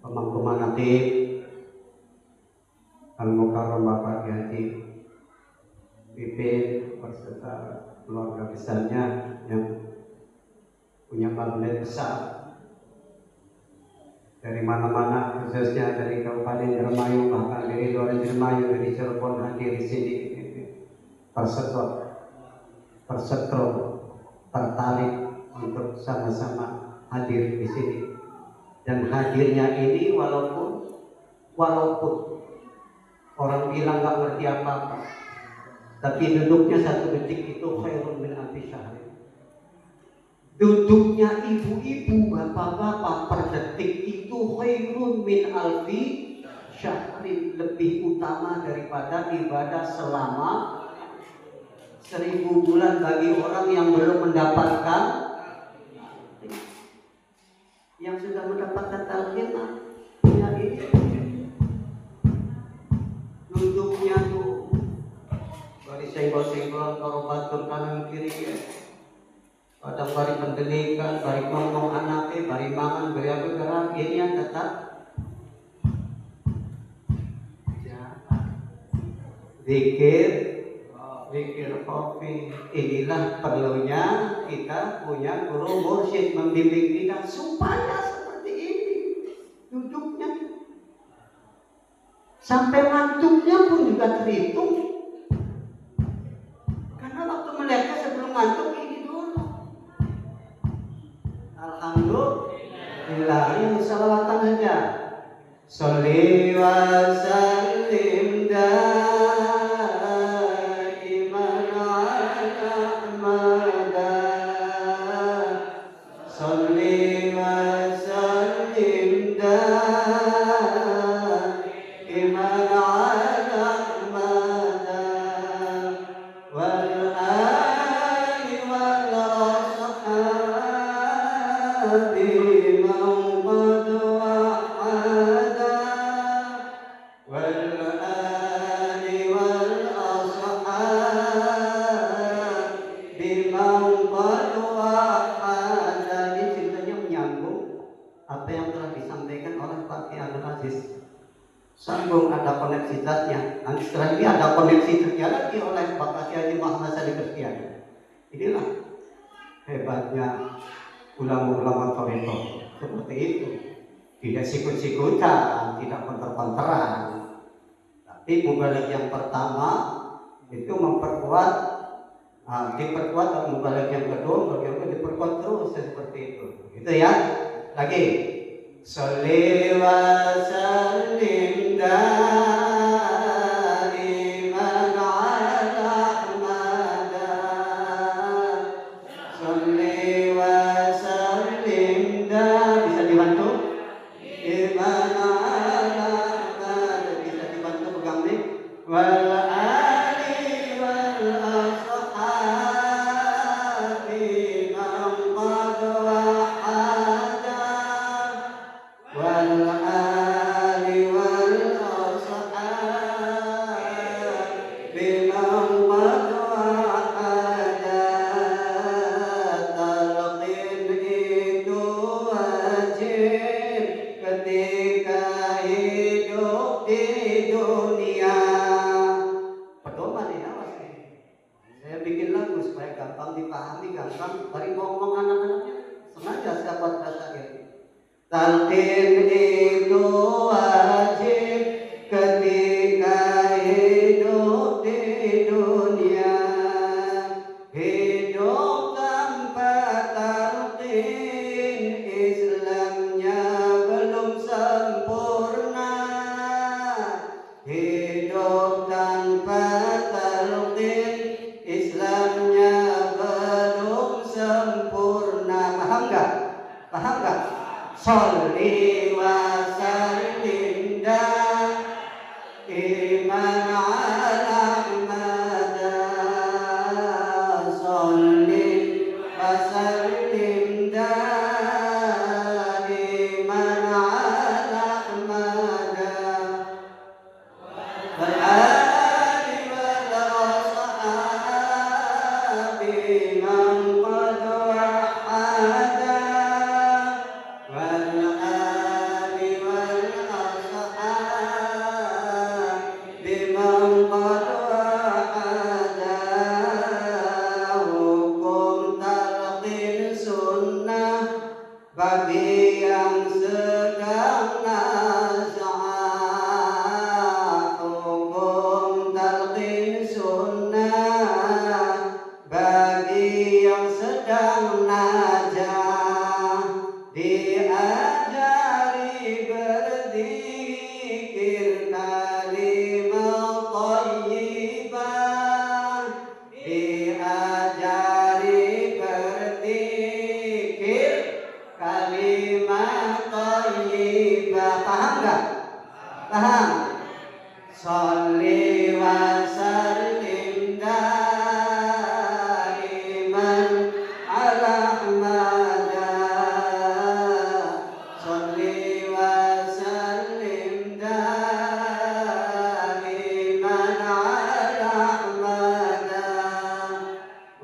pemangku manaqib Al-Mukarram Bapak Kiai Haji Pipin beserta keluarga besarnya yang punya kabinet besar dari mana-mana, khususnya dari Kabupaten Indramayu, bahkan dari luar Indramayu, dari Cirebon hadir di sini, tersetrum, tertarik untuk sama-sama hadir di sini. Dan hadirnya ini walaupun orang bilang nggak ngerti apa-apa, tapi duduknya satu detik itu khairun min alfi syahrin. Duduknya ibu-ibu, bapak-bapak per detik itu khairun min alfi syahrin, lebih utama daripada ibadah selama 1000 bulan bagi orang yang belum mendapatkan. Yang sudah mendapatkan talqin ya ini duduknya tuh bari senggol-senggol karobatur kanan kiri ya. Kadang bari pendelikan, bari ngomong anaknya, bari mangan, bari apa gerak, ini yang tetap zikir kopi. Inilah perlunya kita punya guru mursyid membimbing kita supaya seperti ini duduknya, sampai ngantuknya pun juga terhitung. Karena waktu mereka sebelum ngantuk ini dulu. Alhamdulillah, ini salawatan saja. Sholli wa sallim daiman ala Ahmad. Sholli wa sallim daiman ala Ahmad wal ali wal ashabi sambung, ada koneksitasnya. Nanti setelah ini ada koneksitasnya lagi oleh Bapak Kiai Muhammad Sadiq Kristian. Inilah hebatnya ulama-ulama Toriko, seperti itu. Tidak sikut-sikutan, tidak konter-konteran. Tapi mubalik yang pertama itu memperkuat, diperkuat, dan mubalik yang kedua bagaimana diperkuat terus seperti itu. Itu ya. Lagi. Sholli wa sallim daiman ala Ahmad. Sholli wa sallim bisa dibantu? Daiman ala Ahmad, bisa dibantu pegang nih. Wal ali wal ashabi man qad wahada. Wal ali wal ashabi man qad wahada. Talqin itu wajib ketika hidup di dunia. Pedoman ya mas. Saya bikin lagu supaya gampang dipahami, gampang bari ngomong anak-anaknya. Sengaja saya buat bahasa ini. Talqin itu wajib ketika hidup di dunia. Hidup tanpa talqin Islamnya belum sempurna. Paham nggak? Paham? Sholli wa sallim daiman ala Ahmada. Sholli wa sallim daiman ala Ahmada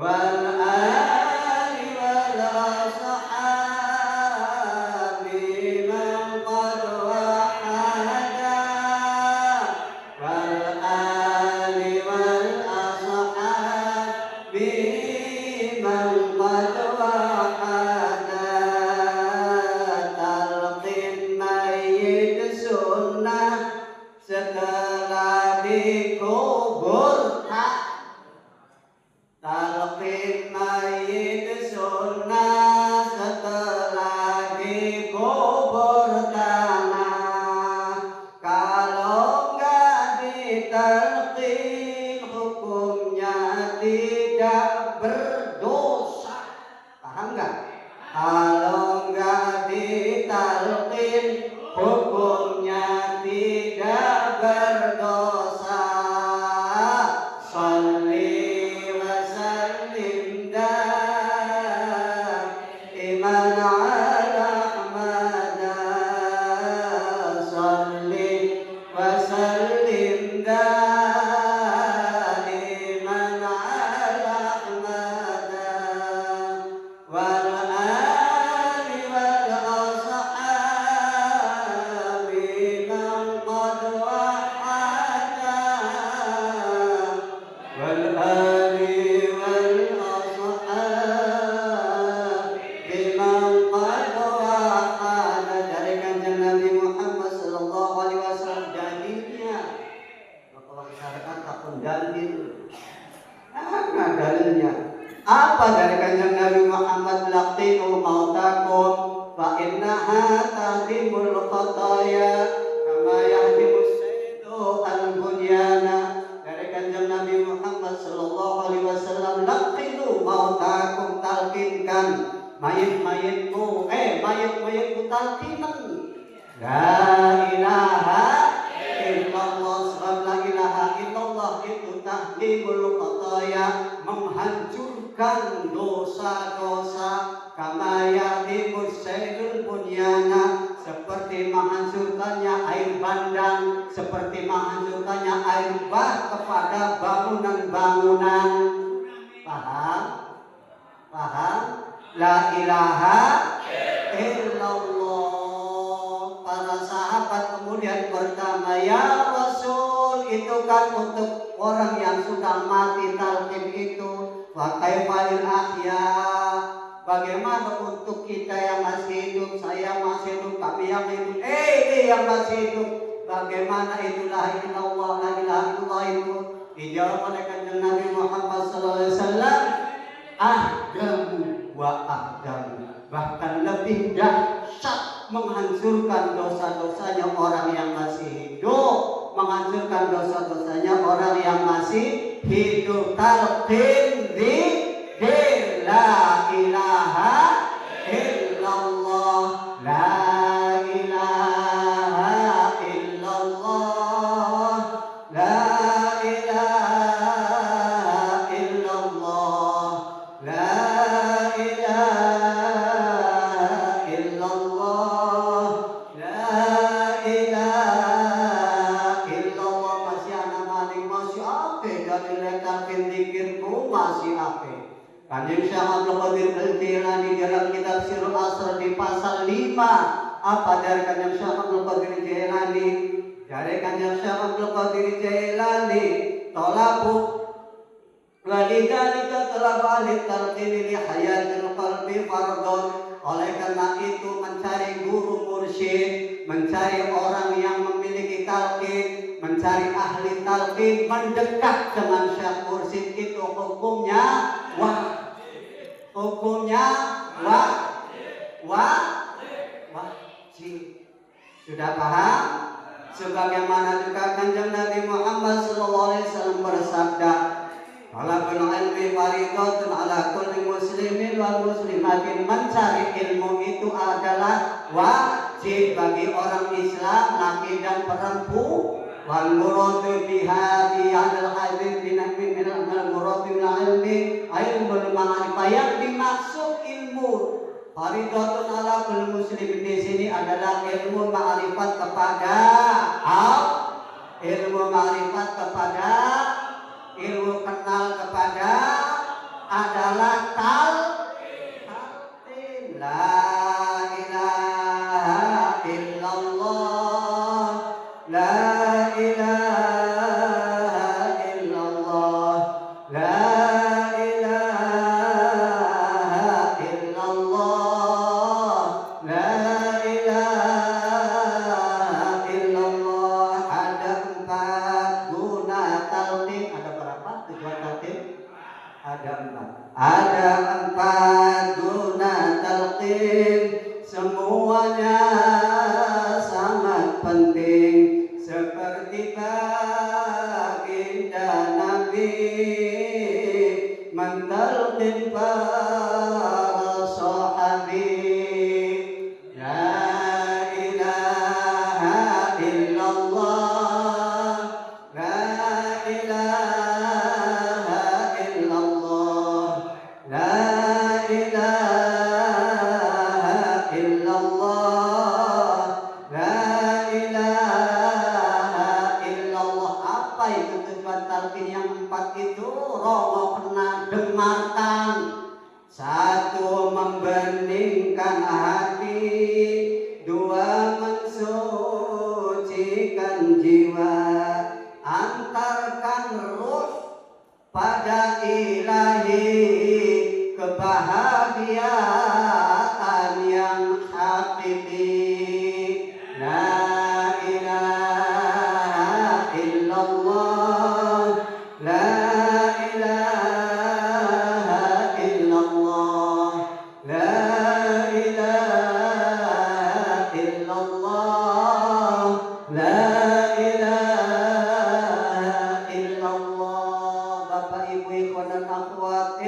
wal ali wal ashabi man qad wahada wal ali wal ashabi man qad wahada. Talqin mayit sunnah setelah dikubur tak. Talqin mayit sunnah setelah dikubur tanah. Kalau nggak ditalqin hukumnya tidak berdosa. Paham nggak? Kalau nggak ditalqin hukumnya tidak berdosa. Sholli wa sallim daiman ala Ahmada. Sholli wa sallim daiman ala Ahmada wal ali wal ashabi man qad wahada wal ali wal ashabi man qad wahada. Dari kanjeng Nabi Muhammad sallallahu alaihi wasallam dalilnya. Maka masyarakat takun dalil. Apa dalilnya? Apa dari kanjeng Nabi Muhammad? Laqinu mautakum fa innaha tahdimul khataya kama yahdimus saydu al-bunyana. Dari kanjeng Nabi Muhammad sallallahu alaihi wasallam, laqinu mautakum, talqinkan mayit-mayitmu, mayit-mayitmu talqinan. La ilaha illallah. Sebab la ilaha illallah itu tahdimul khataya, menghancurkan dosa-dosa. Kama yahdimus saydul bunyana, seperti menghancurkannya air bandang, seperti menghancurkannya air bah kepada bangunan-bangunan. Paham? Paham? La ilaha illallah. Para sahabat kemudian bertanya, ya Rasul, itu kan untuk orang yang sudah mati talqin itu. Wa kaifal ahya, bagaimana untuk kita yang masih hidup? Saya masih hidup, kami yang hidup, ini yang masih hidup, bagaimana itu la ilaha illallah, la ilaha illallah itu? Dijawab oleh kanjeng Nabi Muhammad sallallahu alaihi wasallam, ahdamu wa ahdamu, bahkan lebih dahsyat menghancurkan dosa-dosanya orang yang masih hidup, menghancurkan dosa-dosanya orang yang masih hidup. Talqin dzikir la ilaha illallah, la ilaha illallah, la ilaha illallah, la ilaha illallah, la ilaha illallah. Masih anak maning masih ape dari letakkan zikirku masih ape. Kanjeng Syekh Abdul Qadir Al-Jilani dalam kitab Sirul Asrar di pasal 5, apa dari kanjeng Syekh Abdul Qadir Jilani? Dari kanjeng Syekh Abdul Qadir Jilani, talabu walidhalika talabu ahli talqin li hayatil qalbi fardun. Oleh karena itu mencari guru mursyid, mencari orang yang memiliki talqin, mencari ahli talqin, mendekat dengan syekh mursyid itu hukumnya wajib. Hukumnya wajib. Sudah paham? Sebagaimana juga kanjeng Nabi Muhammad SAW bersabda, talabul ilmi faridatun ala kulli muslimin wal muslimatin. Mencari ilmu itu adalah wajib wajib bagi orang Islam laki dan perempuan. Wal muradu biha bi hadal hadis min al-muradu ilmi ilmul ma'rifah, yang dimaksud ilmu fardhatun ala kulli muslim di sini adalah ilmu ma'rifat kepada ilmu ma'rifat kepada ilmu kenal kepada adalah talqin la ilaha illallah la ilaha illallah la ilaha illallah la ilaha illallah. Ada 4 guna talqin. Ada berapa tujuan talqin? Ada 4. Ada 4 guna talqin, semuanya sangat penting, seperti baginda Nabi mentalqin para sahabi. La ilaha illallah la ilaha illallah la ilaha illallah la ilaha illallah. Apa itu tujuan talqin yang 4 itu? Romo kena dengarkan. 1. Membeningkan hati. 2. Mensucikan jiwa. Antarkan ruh pada ilahi, kebahagiaan yang hakiki. La ilaha illallah la ilaha illallah la ilaha illallah la ilaha illallah. Bapak Ibu ikhwan dan akhwat,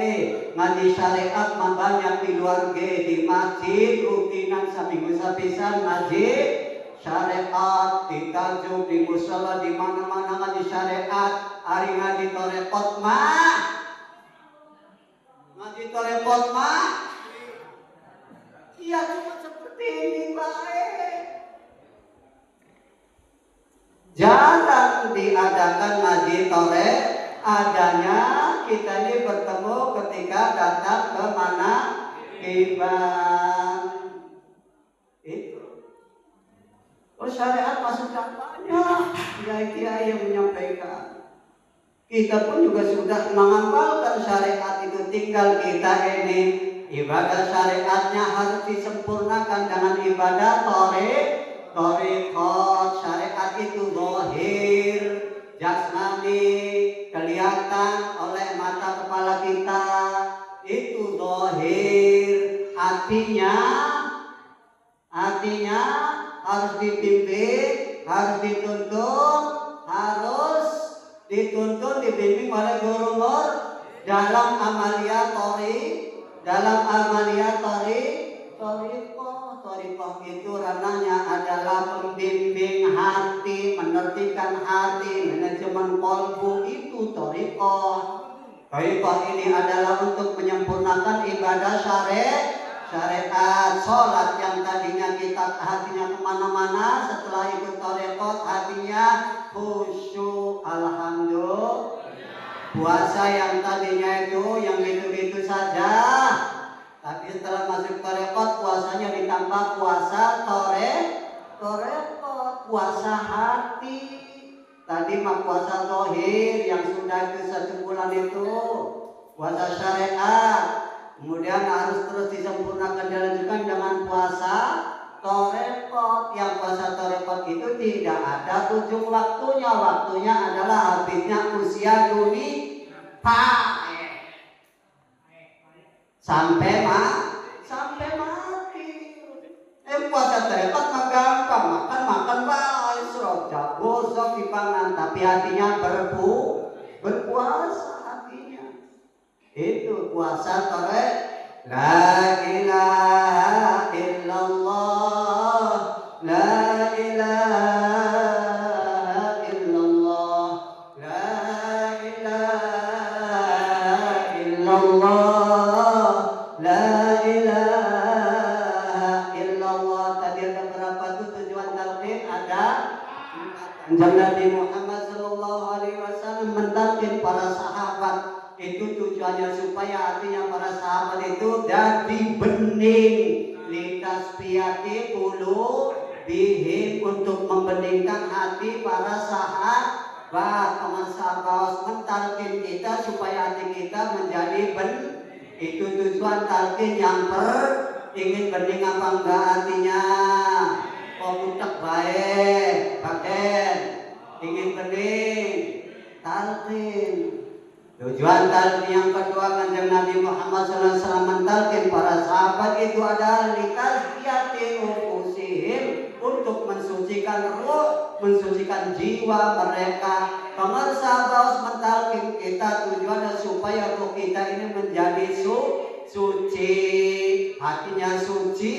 ngaji syariat mah banyak di luar di masjid, rutinan seminggu sepisan ngaji syariat, di tajuk, di musala, di mana-mana ngaji syariat. Ari ngaji torekot mah, ngaji torekot mah, iya cuma seperti ini baik. Jarang diadakan ngaji torek, adanya kita ini bertemu ketika datang ke mana Iban. Itu. Oh, syariat masuk banyak kiai-kiai yang menyampaikan. Kita pun juga sudah mengamalkan syariat itu, tinggal kita ini ibadah syariatnya harus disempurnakan dengan ibadah thariqat. Syariat itu zahir, jasmani, kelihatan oleh mata kepala kita, itu zahir. Hatinya harus dibimbing, harus dituntun, dibimbing oleh guru dalam amalia thariqah itu ranahnya adalah pembimbing hati, menertibkan hati, manajemen qalbu, itu thariqah. Thariqah ini adalah untuk menyempurnakan ibadah syariat. Sholat yang tadinya kita hatinya kemana-mana, setelah ikut thariqah hatinya khusyuk, alhamdulillah. Puasa yang tadinya itu yang gitu-gitu saja, tapi setelah masuk thariqah puasanya ditambah puasa thariqah, puasa hati. Tadi mah puasa zahir yang sudah ke 1 bulan itu puasa syariat. Kemudian harus terus disempurnakan, dilanjutkan dengan puasa thariqah. Yang puasa thariqah itu tidak ada ujung waktunya. Waktunya adalah habisnya usia dunia sampai mati. Puasa thariqah mah gampang, makan baik, serok jago, sok dipangan, tapi hatinya berpuasa. Itu puasa thariqah. La ilaha illallah Kanjeng Nabi Muhammad sallallahu alaihi wasallam mentalkin para sahabat itu tujuannya supaya hatinya para sahabat itu jadi bening litasfiyati qulubihim, untuk membeningkan hati para sahabat. Teman sahabat mentalkin kita supaya hati kita menjadi itu tujuan talkin yang ingin bening apa enggak hatinya. Budak baik, pakai ingin bening, talqin. Tujuan talqin yang kedua Kanjeng Nabi Muhammad SAW mentalqin para sahabat itu adalah litazkiyati nufusihim, untuk mensucikan ruh, mensucikan jiwa mereka. Pemirsa harus mentalqin kita tujuannya supaya ruh kita ini menjadi suci, hatinya suci,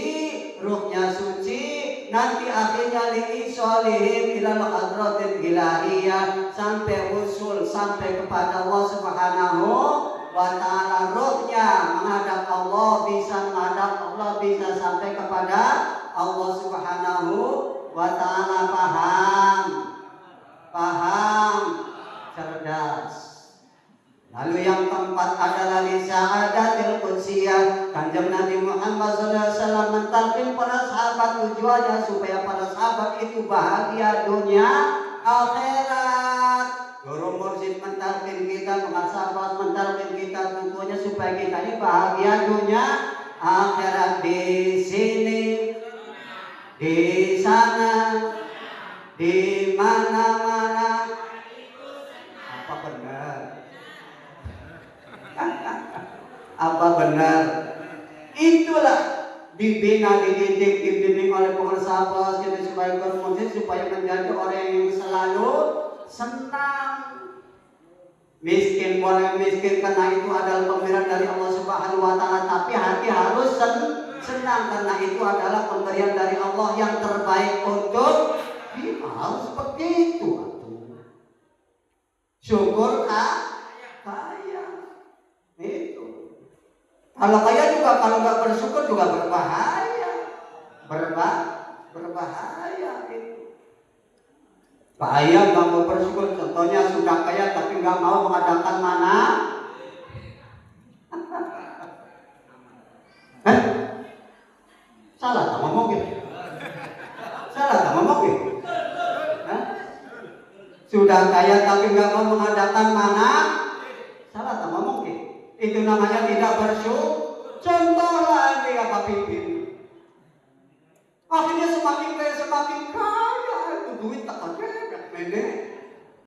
ruhnya suci. Nanti akhirnya li'isolihim ilal hadratil ilahiyah, sampai usul, sampai kepada Allah Subhanahu wa ta'ala. Ruhnya menghadap Allah, bisa menghadap Allah, bisa sampai kepada Allah Subhanahu wa ta'ala. Paham, cerdas. Lalu yang keempat adalah lisa'adatil qudsiyah. Kanjeng Nabi Muhammad SAW mentalkin para sahabat tujuannya supaya para sahabat itu bahagia dunia akhirat. Guru mursyid mentalkin kita, para sahabat mentalkin kita tujuannya supaya kita ini bahagia dunia akhirat. Di sini, di sana, di mana-mana. Apa benar? Apa benar? Itulah dibina, dididik, dibimbing oleh para sahabat supaya bermusik, supaya menjadi orang yang selalu senang. Miskin boleh miskin karena itu adalah pemberian dari Allah Subhanahu wa ta'ala, tapi hati harus senang karena itu adalah pemberian dari Allah yang terbaik untuk kita. Harus seperti itu. Syukur kaya. Itu. Kalau kaya juga, kalau nggak bersyukur juga berbahaya. Berbahaya itu. Bahaya nggak mau bersyukur. Contohnya sudah kaya tapi nggak mau mengadakan mana? Salah tak ngomong gitu. Salah tak ngomong gitu. Sudah kaya tapi nggak mau mengadakan mana? Salah tak ngomong gitu. Itu namanya tidak bersyukur. Contohlah ini apa pimpin. Akhirnya semakin kaya itu duit tak